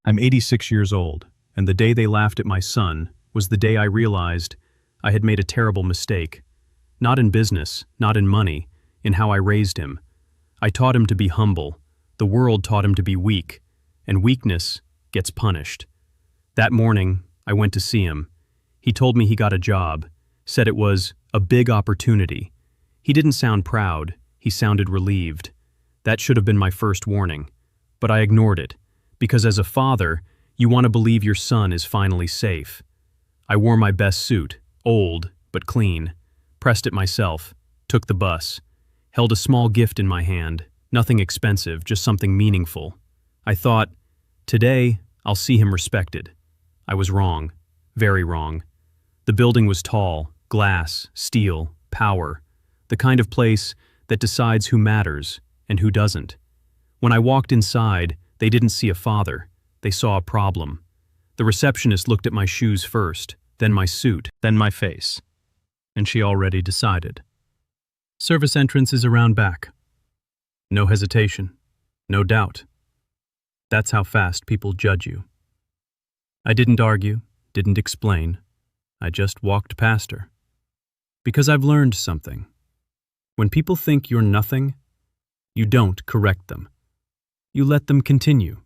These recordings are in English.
I'm 86 years old, and the day they laughed at my son was the day I realized I had made a terrible mistake. Not in business, not in money, in how I raised him. I taught him to be humble. The world taught him to be weak, and weakness gets punished. That morning, I went to see him. He told me he got a job, said it was a big opportunity. He didn't sound proud, he sounded relieved. That should have been my first warning, but I ignored it, because as a father, you want to believe your son is finally safe. I wore my best suit, old but clean, pressed it myself, took the bus, held a small gift in my hand, nothing expensive, just something meaningful. I thought, today, I'll see him respected. I was wrong, very wrong. The building was tall, glass, steel, power, the kind of place that decides who matters and who doesn't. When I walked inside, they didn't see a father, they saw a problem. The receptionist looked at my shoes first, then my suit, then my face. And she already decided. Service entrance is around back. No hesitation, no doubt. That's how fast people judge you. I didn't argue, didn't explain. I just walked past her. Because I've learned something. When people think you're nothing, you don't correct them. You let them continue.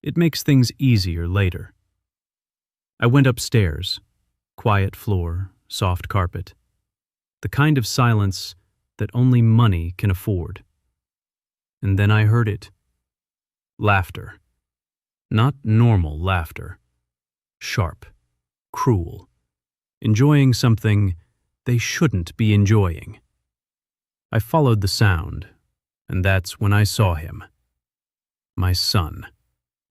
It makes things easier later. I went upstairs. Quiet floor, soft carpet. The kind of silence that only money can afford. And then I heard it. Laughter. Not normal laughter. Sharp, cruel, enjoying something they shouldn't be enjoying. I followed the sound, and that's when I saw him. My son,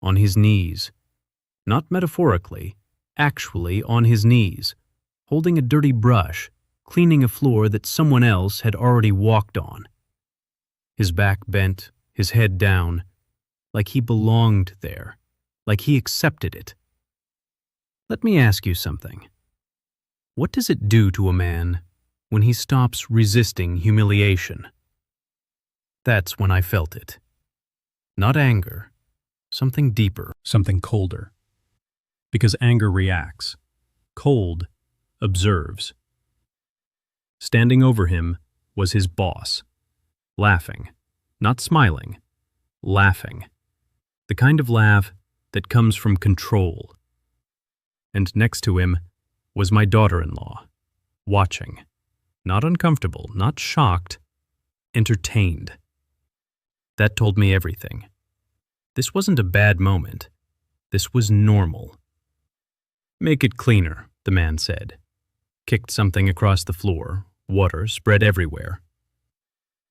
on his knees, not metaphorically, actually on his knees, holding a dirty brush, cleaning a floor that someone else had already walked on. His back bent, his head down, like he belonged there, like he accepted it. Let me ask you something. What does it do to a man when he stops resisting humiliation? That's when I felt it. Not anger, something deeper, something colder. Because anger reacts. Cold observes. Standing over him was his boss, laughing, not smiling, laughing. The kind of laugh that comes from control. And next to him was my daughter-in-law, watching, not uncomfortable, not shocked, entertained. That told me everything. This wasn't a bad moment. This was normal. Make it cleaner, the man said. Kicked something across the floor, water spread everywhere.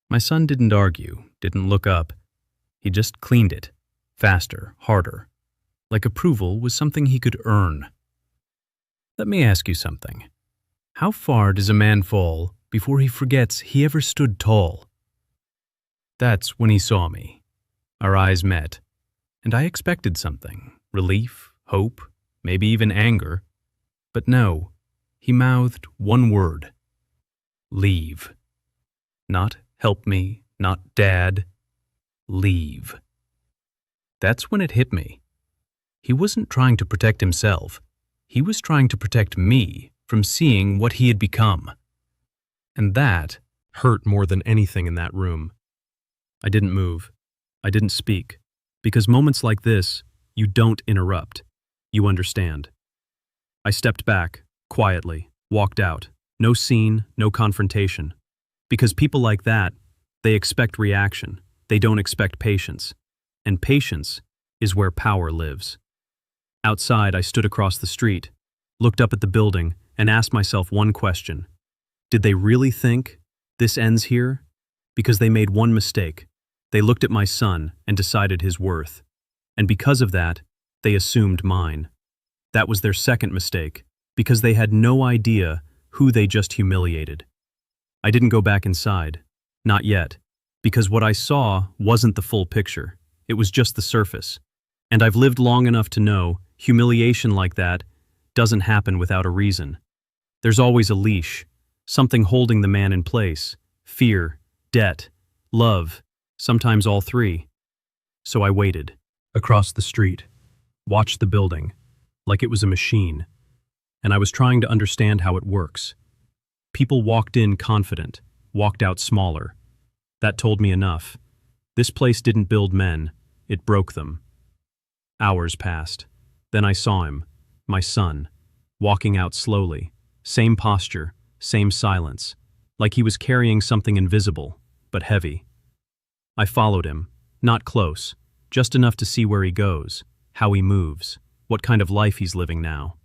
My son didn't argue, didn't look up. He just cleaned it, faster, harder, like approval was something he could earn. Let me ask you something. How far does a man fall before he forgets he ever stood tall? That's when he saw me. Our eyes met, and I expected something, relief, hope, maybe even anger. But no, he mouthed one word. Leave. Not help me, not dad. Leave. That's when it hit me. He wasn't trying to protect himself. He was trying to protect me from seeing what he had become. And that hurt more than anything in that room. I didn't move. I didn't speak. Because moments like this, you don't interrupt. You understand. I stepped back, quietly, walked out. No scene, no confrontation. Because people like that, they expect reaction. They don't expect patience. And patience is where power lives. Outside, I stood across the street, looked up at the building, and asked myself one question. Did they really think this ends here? Because they made one mistake. They looked at my son and decided his worth. And because of that, they assumed mine. That was their second mistake, because they had no idea who they just humiliated. I didn't go back inside. Not yet. Because what I saw wasn't the full picture. It was just the surface. And I've lived long enough to know humiliation like that doesn't happen without a reason. There's always a leash, something holding the man in place. Fear, debt, love, sometimes all three. So I waited. Across the street, watched the building, like it was a machine, and I was trying to understand how it works. People walked in confident, walked out smaller. That told me enough. This place didn't build men, it broke them. Hours passed. Then I saw him, my son, walking out slowly, same posture, same silence, like he was carrying something invisible, but heavy. I followed him, not close, just enough to see where he goes, how he moves, what kind of life he's living now.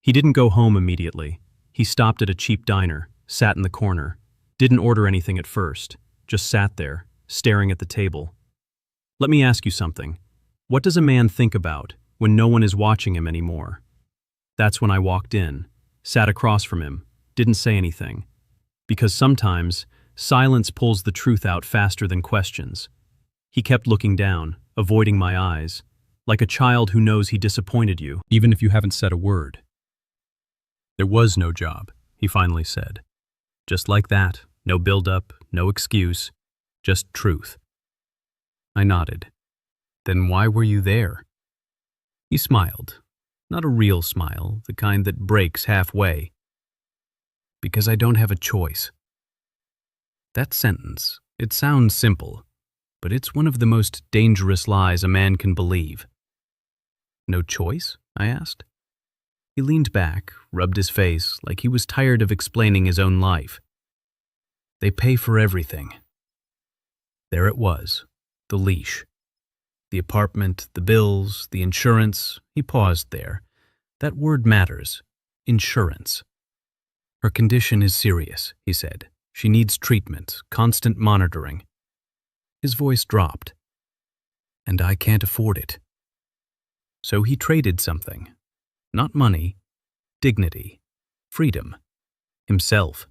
He didn't go home immediately. He stopped at a cheap diner, sat in the corner, didn't order anything at first, just sat there, staring at the table. Let me ask you something. What does a man think about when no one is watching him anymore? That's when I walked in, sat across from him, didn't say anything. Because sometimes, silence pulls the truth out faster than questions. He kept looking down, avoiding my eyes, like a child who knows he disappointed you, even if you haven't said a word. There was no job, he finally said. Just like that, no build-up, no excuse, just truth. I nodded. Then why were you there? He smiled. Not a real smile, the kind that breaks halfway. Because I don't have a choice. That sentence, it sounds simple, but it's one of the most dangerous lies a man can believe. No choice? I asked. He leaned back, rubbed his face like he was tired of explaining his own life. They pay for everything. There it was, the leash. The apartment, the bills, the insurance. He paused there. That word matters. Insurance. Her condition is serious, he said. She needs treatment, constant monitoring. His voice dropped. And I can't afford it. So he traded something. Not money, dignity, freedom, himself.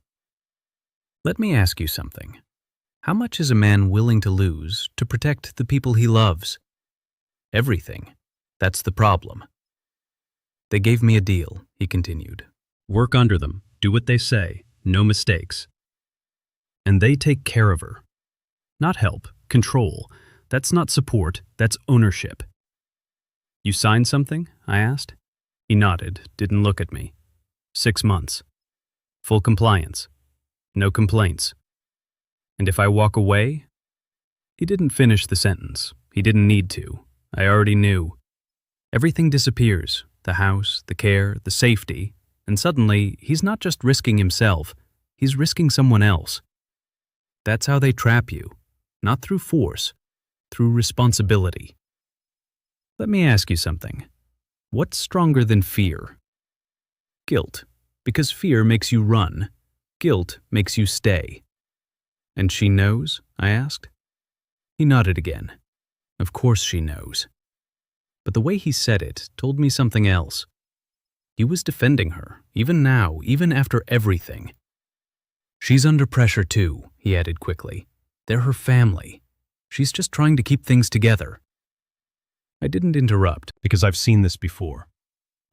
Let me ask you something. How much is a man willing to lose to protect the people he loves? Everything. That's the problem. They gave me a deal, he continued. Work under them, do what they say, no mistakes. And they take care of her. Not help, control. That's not support, that's ownership. You signed something? I asked. He nodded, didn't look at me. 6 months. Full compliance. No complaints. And if I walk away? He didn't finish the sentence. He didn't need to. I already knew. Everything disappears. The house, the care, the safety. And suddenly, he's not just risking himself. He's risking someone else. That's how they trap you. Not through force. Through responsibility. Let me ask you something. What's stronger than fear? Guilt, because fear makes you run. Guilt makes you stay. And she knows? I asked. He nodded again. Of course she knows. But the way he said it told me something else. He was defending her, even now, even after everything. She's under pressure too, he added quickly. They're her family. She's just trying to keep things together. I didn't interrupt because I've seen this before.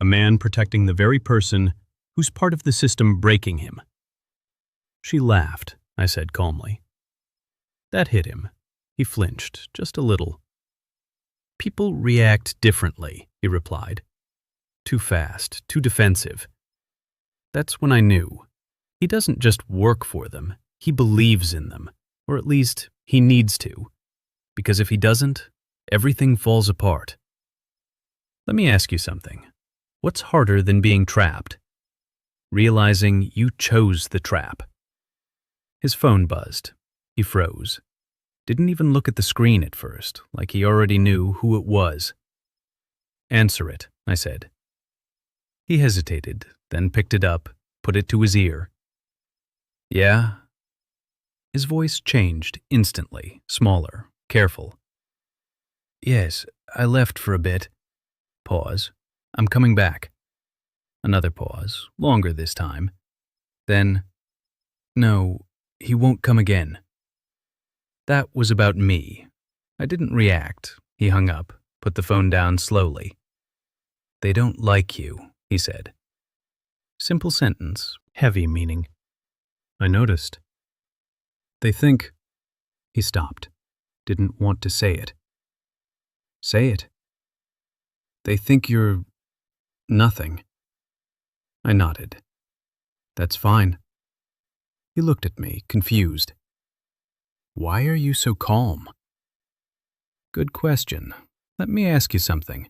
A man protecting the very person who's part of the system breaking him. She laughed, I said calmly. That hit him. He flinched, just a little. People react differently, he replied. Too fast, too defensive. That's when I knew. He doesn't just work for them, he believes in them. Or at least, he needs to. Because if he doesn't, everything falls apart. Let me ask you something. What's harder than being trapped? Realizing you chose the trap. His phone buzzed. He froze. Didn't even look at the screen at first, like he already knew who it was. Answer it, I said. He hesitated, then picked it up, put it to his ear. Yeah? His voice changed instantly, smaller, careful. Yes, I left for a bit. Pause. I'm coming back. Another pause, longer this time. Then, no, he won't come again. That was about me. I didn't react. He hung up, put the phone down slowly. They don't like you, he said. Simple sentence, heavy meaning. I noticed. They think... He stopped. Didn't want to say it. Say it. They think you're nothing. I nodded. That's fine. He looked at me, confused. Why are you so calm? Good question. Let me ask you something.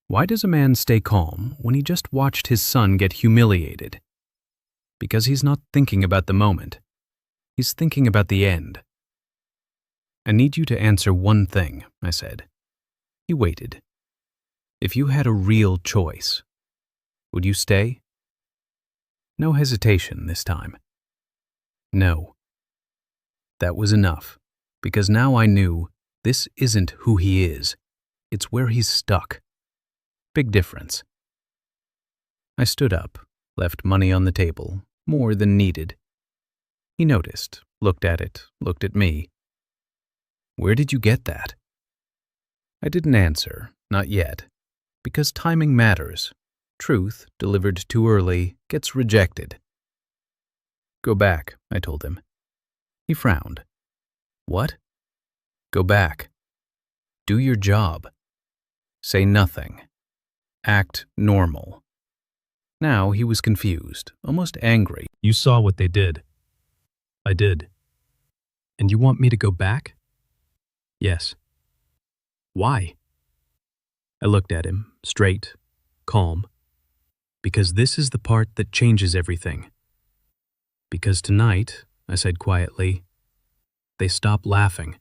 Why does a man stay calm when he just watched his son get humiliated? Because he's not thinking about the moment. He's thinking about the end. I need you to answer one thing, I said. He waited. If you had a real choice, would you stay? No hesitation this time. No. That was enough, because now I knew this isn't who he is. It's where he's stuck. Big difference. I stood up, left money on the table, more than needed. He noticed, looked at it, looked at me. Where did you get that? I didn't answer, not yet, because timing matters. Truth, delivered too early, gets rejected. Go back, I told him. He frowned. What? Go back. Do your job. Say nothing. Act normal. Now he was confused, almost angry. You saw what they did. I did. And you want me to go back? Yes. Why? I looked at him, straight, calm. Because this is the part that changes everything. Because tonight, I said quietly, they stop laughing.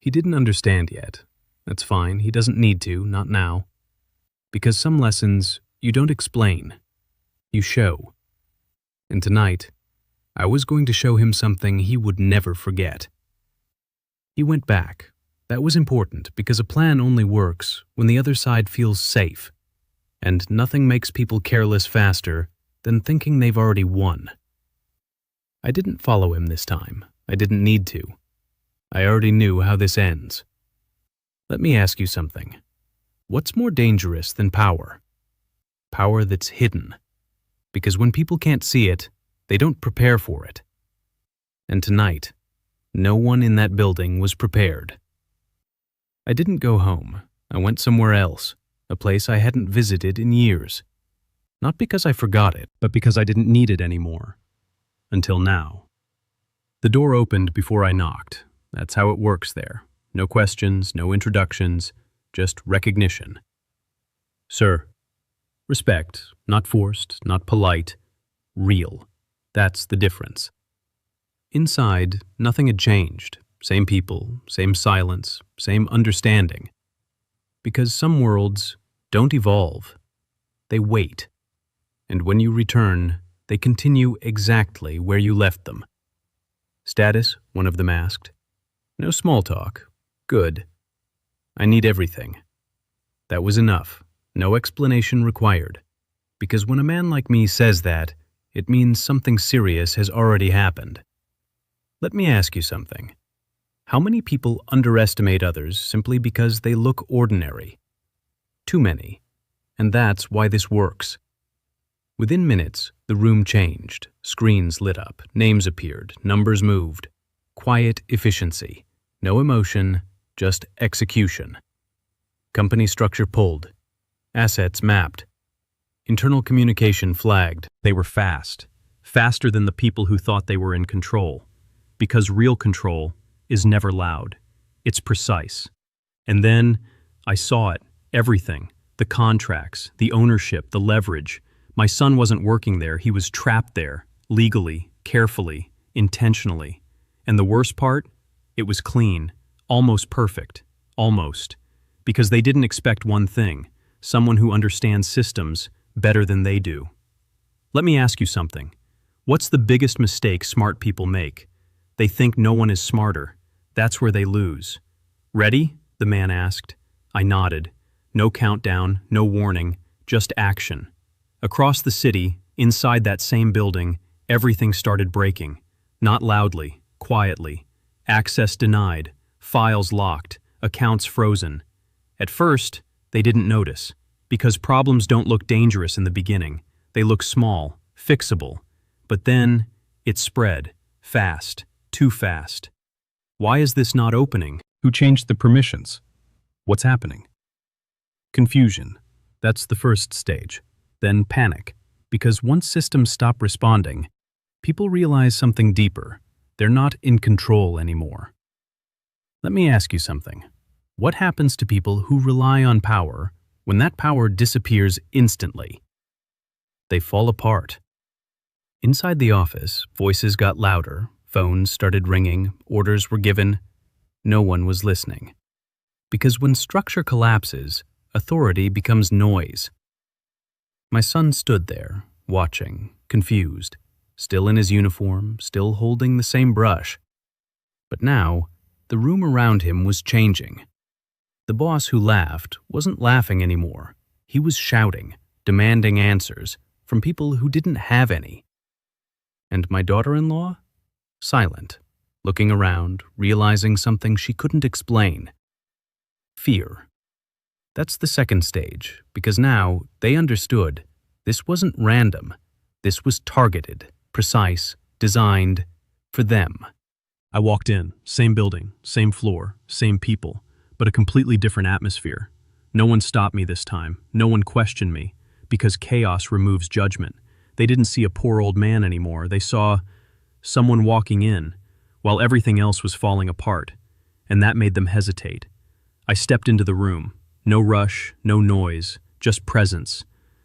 He didn't understand yet. That's fine, he doesn't need to, not now. Because some lessons you don't explain, you show. And tonight, I was going to show him something he would never forget. He went back. That was important because a plan only works when the other side feels safe. And nothing makes people careless faster than thinking they've already won. I didn't follow him this time. I didn't need to. I already knew how this ends. Let me ask you something. What's more dangerous than power? Power that's hidden. Because when people can't see it, they don't prepare for it. And tonight, no one in that building was prepared. I didn't go home. I went somewhere else, a place I hadn't visited in years. Not because I forgot it, but because I didn't need it anymore. Until now. The door opened before I knocked. That's how it works there. No questions, no introductions, just recognition. Sir. Respect, not forced, not polite, real. That's the difference. Inside, nothing had changed. Same people, same silence, same understanding. Because some worlds don't evolve. They wait. And when you return, they continue exactly where you left them. Status, one of them asked. No small talk. Good. I need everything. That was enough. No explanation required. Because when a man like me says that, it means something serious has already happened. Let me ask you something. How many people underestimate others simply because they look ordinary? Too many. And that's why this works. Within minutes, the room changed. Screens lit up, names appeared, numbers moved. Quiet efficiency. No emotion, just execution. Company structure pulled. Assets mapped. Internal communication flagged. They were fast. Faster than the people who thought they were in control. Because real control is never loud. It's precise. And then I saw it. Everything. The contracts, the ownership, the leverage. My son wasn't working there. He was trapped there. Legally, carefully, intentionally. And the worst part? It was clean. Almost perfect. Almost. Because they didn't expect one thing. Someone who understands systems better than they do. Let me ask you something. What's the biggest mistake smart people make? They think no one is smarter. That's where they lose. Ready? The man asked. I nodded. No countdown, no warning, just action. Across the city, inside that same building, everything started breaking. Not loudly, quietly. Access denied, files locked, accounts frozen. At first, they didn't notice, because problems don't look dangerous in the beginning. They look small, fixable. But then, it spread, fast, too fast. Why is this not opening? Who changed the permissions? What's happening? Confusion. That's the first stage. Then panic. Because once systems stop responding, people realize something deeper. They're not in control anymore. Let me ask you something. What happens to people who rely on power when that power disappears instantly? They fall apart. Inside the office, voices got louder, phones started ringing, orders were given. No one was listening. Because when structure collapses, authority becomes noise. My son stood there, watching, confused, still in his uniform, still holding the same brush. But now, the room around him was changing. The boss who laughed wasn't laughing anymore. He was shouting, demanding answers from people who didn't have any. And my daughter-in-law? Silent, looking around, realizing something she couldn't explain. Fear. That's the second stage, because now they understood this wasn't random. This was targeted, precise, designed for them. I walked in, same building, same floor, same people, but a completely different atmosphere. No one stopped me this time. No one questioned me, because chaos removes judgment. They didn't see a poor old man anymore. They saw someone walking in, while everything else was falling apart, and that made them hesitate. I stepped into the room. No rush, no noise, just presence.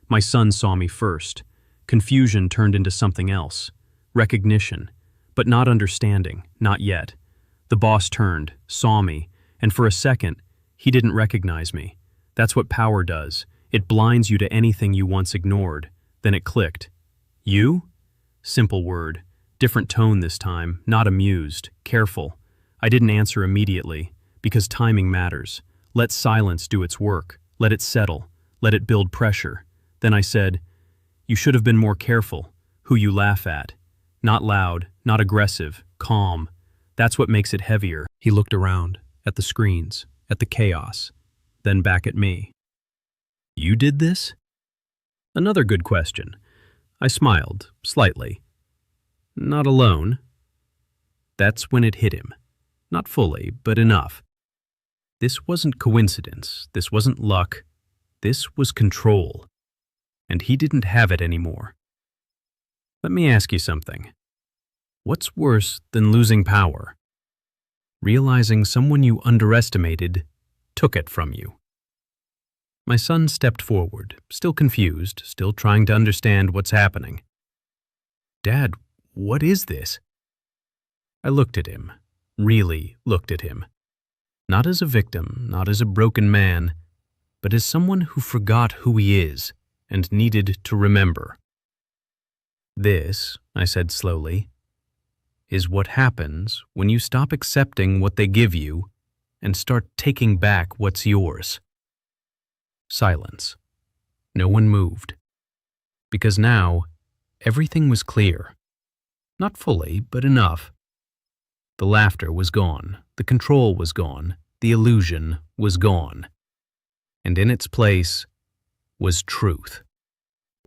My son saw me first. Confusion turned into something else. Recognition, but not understanding, not yet. The boss turned, saw me, and for a second, he didn't recognize me. That's what power does. It blinds you to anything you once ignored. Then it clicked. You? Simple word. Different tone this time, not amused, careful. I didn't answer immediately, because timing matters. Let silence do its work. Let it settle. Let it build pressure. Then I said, "You should have been more careful, who you laugh at. Not loud, not aggressive, calm. That's what makes it heavier." He looked around, at the screens, at the chaos, then back at me. "You did this?" Another good question. I smiled, slightly. "Not alone." That's when it hit him. Not fully, but enough. This wasn't coincidence. This wasn't luck. This was control. And he didn't have it anymore. Let me ask you something. What's worse than losing power? Realizing someone you underestimated took it from you. My son stepped forward, still confused, still trying to understand what's happening. "Dad, what is this?" I looked at him, really looked at him. Not as a victim, not as a broken man, but as someone who forgot who he is and needed to remember. "This," I said slowly, "is what happens when you stop accepting what they give you and start taking back what's yours." Silence. No one moved. Because now, everything was clear. Not fully, but enough. The laughter was gone, the control was gone, the illusion was gone. And in its place was truth.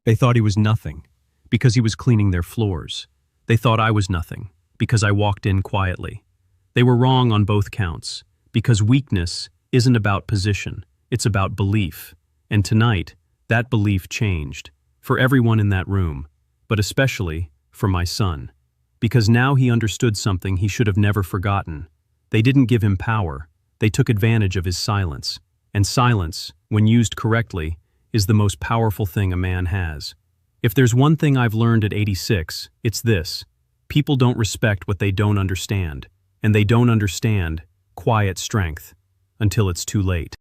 They thought he was nothing, because he was cleaning their floors. They thought I was nothing, because I walked in quietly. They were wrong on both counts, because weakness isn't about position, it's about belief. And tonight, that belief changed, for everyone in that room, but especially for my son. Because now he understood something he should have never forgotten. They didn't give him power, they took advantage of his silence. And silence, when used correctly, is the most powerful thing a man has. If there's one thing I've learned at 86, it's this. People don't respect what they don't understand, and they don't understand quiet strength until it's too late.